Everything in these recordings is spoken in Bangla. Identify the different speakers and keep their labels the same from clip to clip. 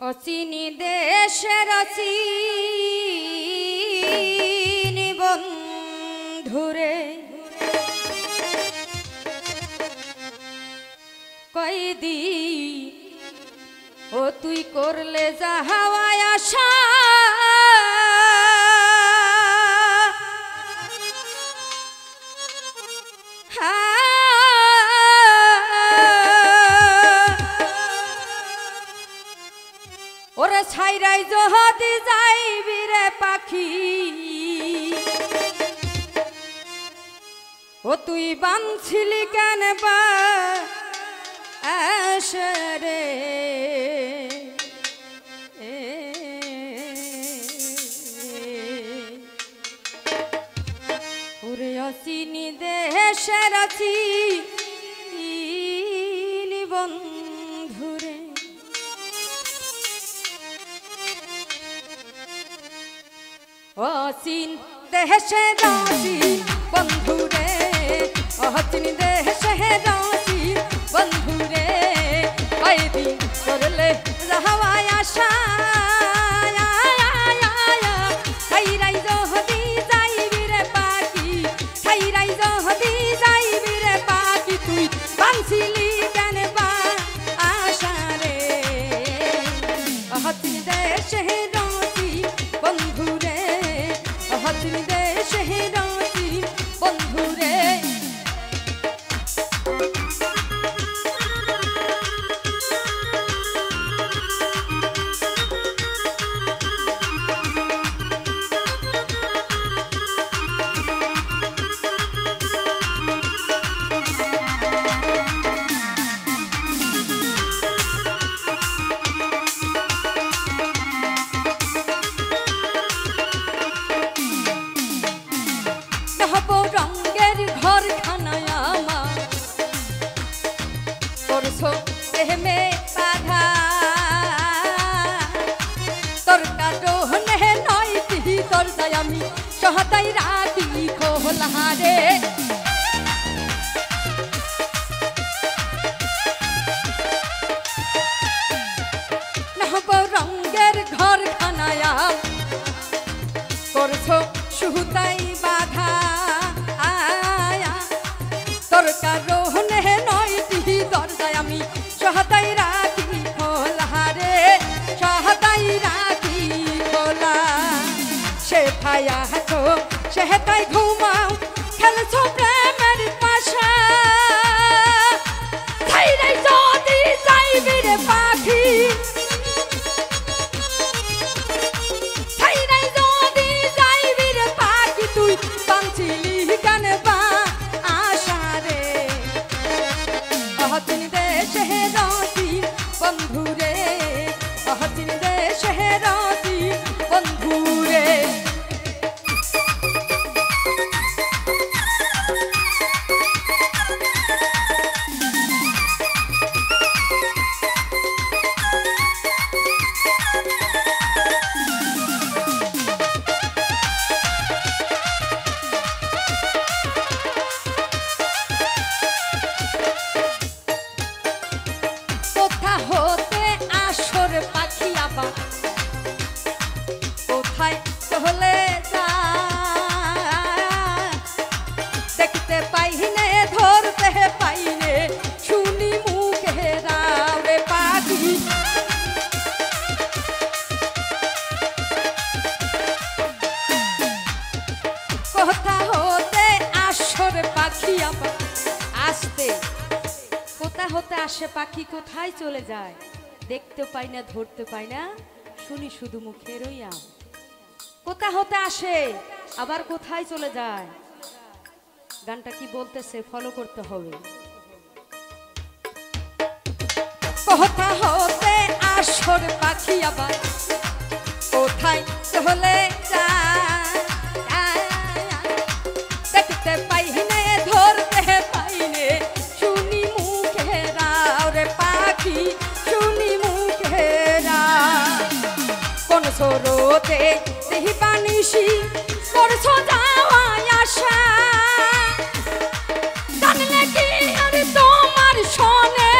Speaker 1: অচিনি দেশের অচিনি বন্ধুরে কয়দি ও তুই করলে যাহাওয়ায় আশা ওরে ছাইরাই যদি যাইবি রে পাখি ও তুই বাঁধছিলি কেন বা রে ওরে অচিনি দেশের অচিনি বন্ধুরে অচিন দেশের অচিন বন্ধুরে অচিন দেশের অচিন বন্ধুরে কয়দিন করলে যাহাওয়ায় আশা ছাইরাই যদি যাইবি রে পাখি ছাইরাই যদি যাইবি রে পাখি তুই বাঁধছিলি কেন বা আশা রে অচিন দেশের অচিন বন্ধুরে অচিন দেশের অচিন বন্ধুরে রঙের ঘর খানায় আমার করছো প্রেমে বাধা তোর কারণে নয় কি তোর যাই আমি সহতাই রাখি খোলা রে রঙের ঘর খানায় করছো সুতাই বাধা তোর কারণে নয় দিহি দরজায় আমি সহতাই রাখি খোলা রে সহতাই রাখি খোলা সে ভাইয়া তো সে তাই ঘুমাও খেলছো প্রেমের পাশা ছাইরাই যদি যাইবি রে পাখি ছাইরাই যদি যাইবি রে পাখি তুই বাঁধছিলি কেন বা আশা রে অচিন দেশের অচিন বন্ধুরে অচিন দেশের অচিন বন্ধুরে হতে আসর পাখি আবার কোথায় চলে যায় দেখতে পাইনে ধরতে পাইনে শুনি মুখে রাবে পাখি কোথা হতে আসর পাখি আবার আসতে কোথা হতে আসে পাখি কোথায় চলে যায় দেখতে পাই না ধরতে পাই না শুনি শুধু মুখের রইয়া কোথা হতে আসে আবার কোথায় চলে যায় গানটা কি বলতেছে ফলো করতে হবে কোথা হতে আসর পাখি আবার কোথায় চলে যায় দেখতে পাই না ধরতে পাইনে শুনি মুখেরা কোন সরোতে দেহি পানিসি করছো যাওয়ায় আশা জানলে কি আর তোমার শোনে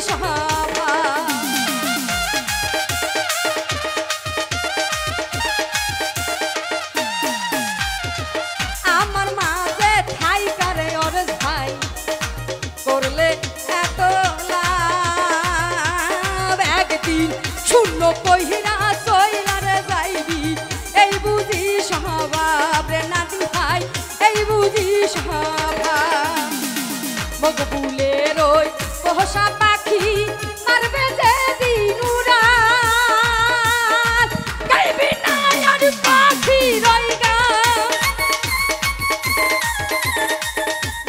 Speaker 1: সভা আমার মাঝে ঠাই করে ওর ভাই করলে এত লাভ একদিন শূন্য কহিরা সইলারে যাইবি এই বুঝি স্বভাব রে নাতি ভাই এই বুঝি স্বভাব মকবুলের ওই পোষা পাখি মারবে যে দিনুরা গাইবি না আর পাখি রইগা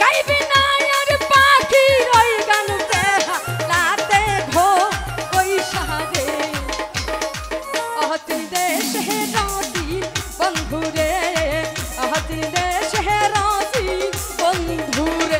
Speaker 1: গাইবি না আর পাখি রইগান লাতে ঘো ওই সাদে অহতি দেশ হে রাতি বন্ধুরে অহতি দেশ হে রাতি বন্ধুরে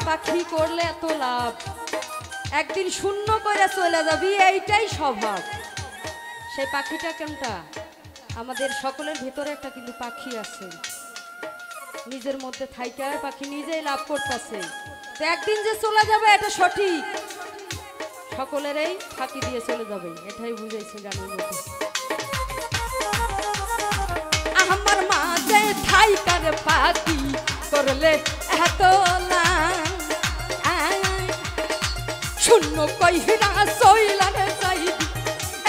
Speaker 1: পাখি করলে এত লাভ একদিন শূন্য করে চলে যাবি এইটাই স্বভাব সেই পাখিটা কোনটা আমাদের সকলের ভিতরে একটা কিন্তু পাখি আছে নিজের মধ্যে থাইকার পাখি নিজেই লাভ করতেছে তো একদিন যে চলে যাবে এটা সঠিক সকলেরই ফাঁকি দিয়ে চলে যাবে এটাই বুঝাইছে গানের মধ্যে আমার মাঝে থাইকার পাখি করলে এত লাভ শূন্য কইরা সইলারে যাইবি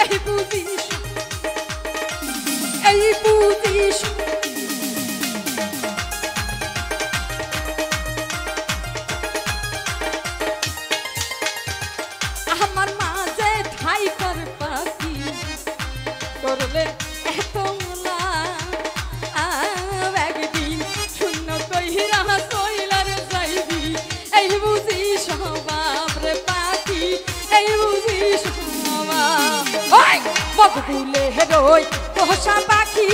Speaker 1: এই বুঝিস আমার মাঝে থাইকার পাখি করলে এত লাভ একদিন শূন্য কইরা সইলারে যাইবি এই বুঝিস স্বভাব রে পাখি এই বুঝিস স্বভাব ওই মকবুলে রই পোষা পাখি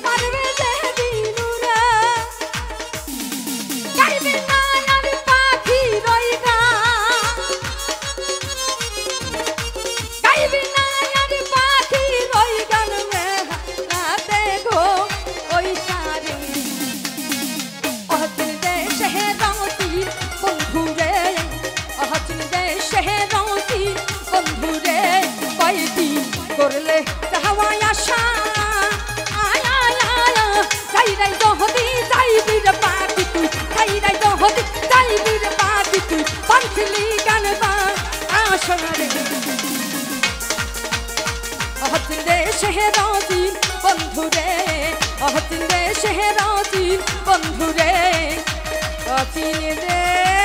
Speaker 1: মারবে যে দিনুরা গাইবে না আর পাখি রইগা গাইবে না আর পাখি রইগান রাতে গো ওই সারে অহতিল দে শহরাতি বন্ধুরে অহতিল দে শহরাতি বন্ধুরে কয়দিন করলে হাওয়ায় আশা আয় আয় আয় যাইরাই দহদি যাইবি রে পাখি তুই যাইরাই দহদি যাইবি রে পাখি তুই পানছিলি গান বা আসনা রে অহচিন্দে শেহরাজিন বন্ধুরে অহচিন্দে শেহরাজিন বন্ধুরে অচিন রে